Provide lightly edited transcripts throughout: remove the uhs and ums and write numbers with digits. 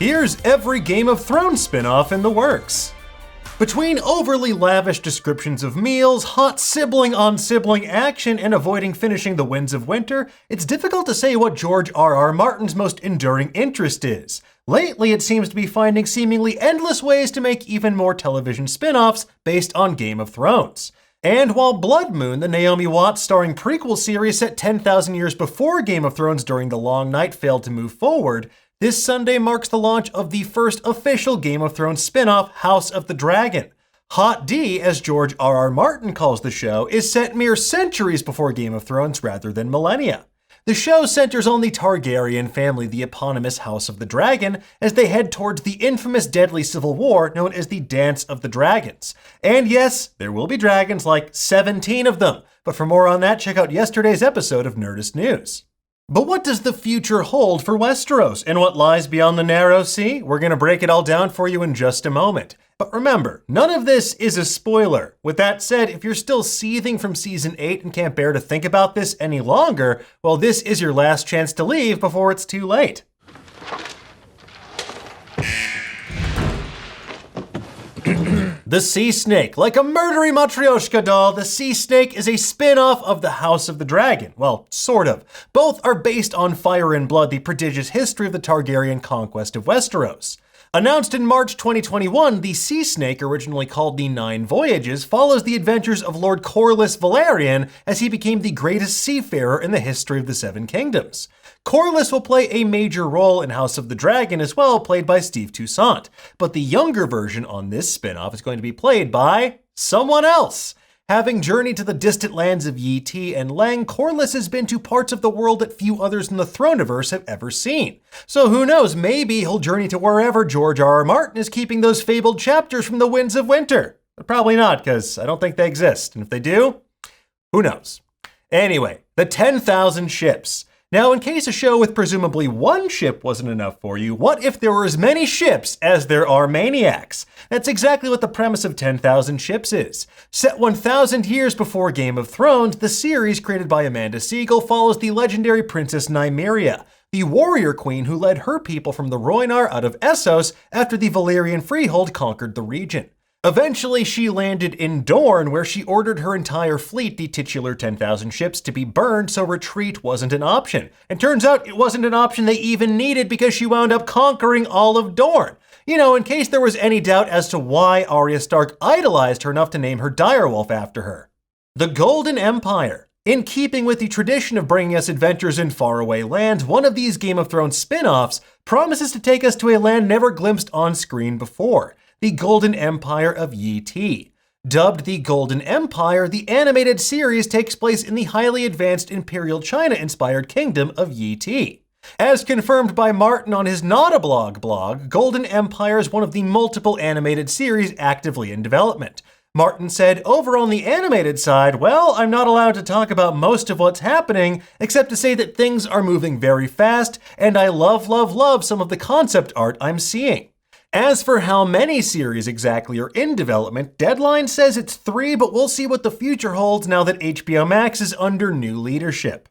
Here's every Game of Thrones spin-off in the works. Between overly lavish descriptions of meals, hot sibling-on-sibling action, and avoiding finishing The Winds of Winter, it's difficult to say what George R.R. Martin's most enduring interest is. Lately, it seems to be finding seemingly endless ways to make even more television spin-offs based on Game of Thrones. And while Blood Moon, the Naomi Watts starring prequel series set 10,000 years before Game of Thrones during the Long Night, failed to move forward, this Sunday marks the launch of the first official Game of Thrones spin-off, House of the Dragon. Hot D, as George R.R. Martin calls the show, is set mere centuries before Game of Thrones rather than millennia. The show centers on the Targaryen family, the eponymous House of the Dragon, as they head towards the infamous deadly civil war known as the Dance of the Dragons. And yes, there will be dragons, like 17 of them. But for more on that, check out yesterday's episode of Nerdist News. But what does the future hold for Westeros, and what lies beyond the narrow sea? We're going to break it all down for you in just a moment. But remember, none of this is a spoiler. With that said, if you're still seething from Season 8 and can't bear to think about this any longer, well, this is your last chance to leave before it's too late. The Sea Snake. Like a murdery Matryoshka doll, the Sea Snake is a spin-off of the House of the Dragon. Well, sort of. Both are based on Fire and Blood, the prodigious history of the Targaryen conquest of Westeros. Announced in March 2021, the Sea Snake, originally called the Nine Voyages, follows the adventures of Lord Corlys Velaryon as he became the greatest seafarer in the history of the Seven Kingdoms. Corlys will play a major role in House of the Dragon as well, played by Steve Toussaint. But the younger version on this spin-off is going to be played by someone else. Having journeyed to the distant lands of Yi Ti and Leng, Corlys has been to parts of the world that few others in the Throniverse have ever seen. So who knows, maybe he'll journey to wherever George R.R. Martin is keeping those fabled chapters from the Winds of Winter. But probably not, because I don't think they exist. And if they do, who knows? Anyway, the 10,000 ships. Now, in case a show with presumably one ship wasn't enough for you, what if there were as many ships as there are maniacs? That's exactly what the premise of 10,000 Ships is. Set 1,000 years before Game of Thrones, the series, created by Amanda Segel, follows the legendary Princess Nymeria, the warrior queen who led her people from the Rhoynar out of Essos after the Valyrian Freehold conquered the region. Eventually, she landed in Dorne, where she ordered her entire fleet, the titular 10,000 ships, to be burned so retreat wasn't an option. And turns out it wasn't an option they even needed because she wound up conquering all of Dorne. You know, in case there was any doubt as to why Arya Stark idolized her enough to name her direwolf after her. The Golden Empire. In keeping with the tradition of bringing us adventures in faraway lands, one of these Game of Thrones spin-offs promises to take us to a land never glimpsed on screen before. The Golden Empire of Yi Ti. Dubbed the Golden Empire, the animated series takes place in the highly advanced Imperial China-inspired kingdom of Yi Ti. As confirmed by Martin on his Not-a-Blog blog, Golden Empire is one of the multiple animated series actively in development. Martin said, over on the animated side, well, I'm not allowed to talk about most of what's happening, except to say that things are moving very fast, and I love some of the concept art I'm seeing. As for how many series exactly are in development, Deadline says it's 3, but we'll see what the future holds now that HBO Max is under new leadership.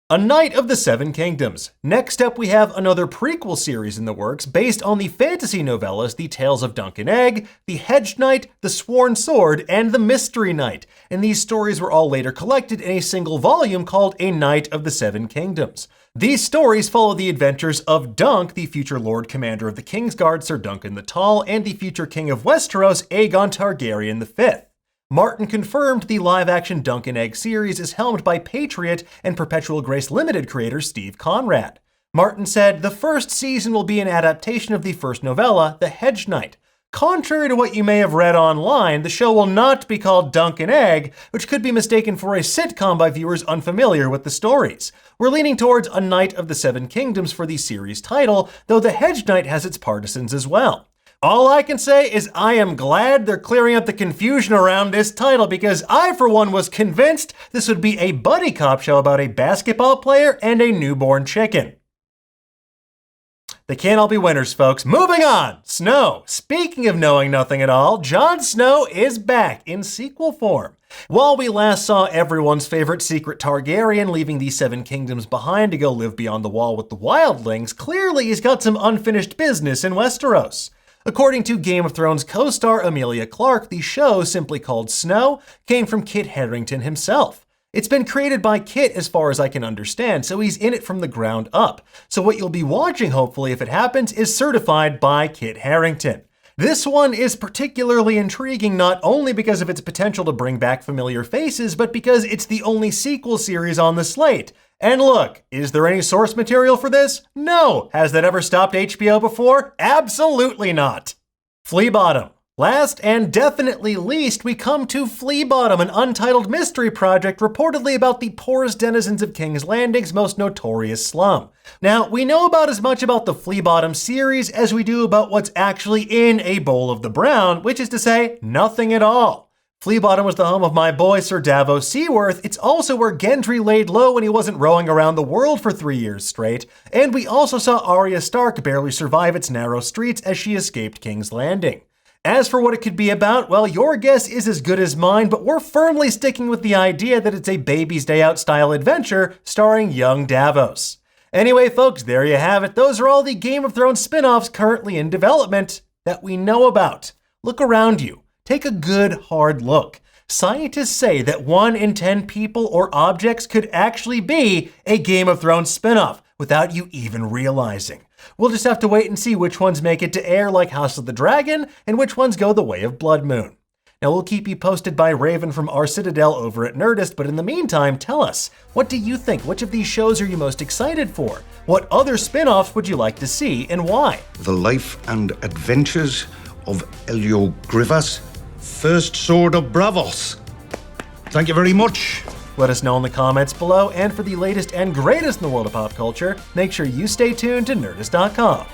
A Knight of the Seven Kingdoms. Next up, we have another prequel series in the works based on the fantasy novellas The Tales of Dunk and Egg, The Hedged Knight, The Sworn Sword, and The Mystery Knight, and these stories were all later collected in a single volume called A Knight of the Seven Kingdoms. These stories follow the adventures of Dunk, the future Lord Commander of the Kingsguard, Sir Duncan the Tall, and the future King of Westeros, Aegon Targaryen V. Martin confirmed the live-action Dunk and Egg series is helmed by Patriot and Perpetual Grace Limited creator Steve Conrad. Martin said, the first season will be an adaptation of the first novella, The Hedged Knight. Contrary to what you may have read online, the show will not be called Dunk and Egg, which could be mistaken for a sitcom by viewers unfamiliar with the stories. We're leaning towards A Knight of the Seven Kingdoms for the series title, though The Hedged Knight has its partisans as well. All I can say is I am glad they're clearing up the confusion around this title, because I, for one, was convinced this would be a buddy cop show about a basketball player and a newborn chicken. They can't all be winners, folks. Moving on! Snow. Speaking of knowing nothing at all, Jon Snow is back in sequel form. While we last saw everyone's favorite secret Targaryen leaving the Seven Kingdoms behind to go live beyond the Wall with the Wildlings, clearly he's got some unfinished business in Westeros. According to Game of Thrones co-star Emilia Clarke, the show, simply called Snow, came from Kit Harington himself. It's been created by Kit as far as I can understand, so he's in it from the ground up. So what you'll be watching, hopefully, if it happens, is certified by Kit Harington. This one is particularly intriguing not only because of its potential to bring back familiar faces, but because it's the only sequel series on the slate. And look, is there any source material for this? No! Has that ever stopped HBO before? Absolutely not! Fleabottom. Last and definitely least, we come to Fleabottom, an untitled mystery project reportedly about the poorest denizens of King's Landing's most notorious slum. Now, we know about as much about the Fleabottom series as we do about what's actually in A Bowl of the Brown, which is to say, nothing at all. Fleabottom was the home of my boy Sir Davos Seaworth. It's also where Gendry laid low when he wasn't rowing around the world for 3 years straight, and we also saw Arya Stark barely survive its narrow streets as she escaped King's Landing. As for what it could be about, well, your guess is as good as mine, but we're firmly sticking with the idea that it's a Baby's Day Out style adventure starring young Davos. Anyway, folks, there you have it. Those are all the Game of Thrones spin-offs currently in development that we know about. Look around you. Take a good, hard look. Scientists say that 1 in 10 people or objects could actually be a Game of Thrones spin-off without you even realizing. We'll just have to wait and see which ones make it to air like House of the Dragon and which ones go the way of Blood Moon. Now, we'll keep you posted by Raven from our Citadel over at Nerdist, but in the meantime, tell us, what do you think? Which of these shows are you most excited for? What other spin-offs would you like to see and why? The life and adventures of Elio Grivas, First Sword of Bravos. Thank you very much. Let us know in the comments below, and for the latest and greatest in the world of pop culture, make sure you stay tuned to Nerdist.com.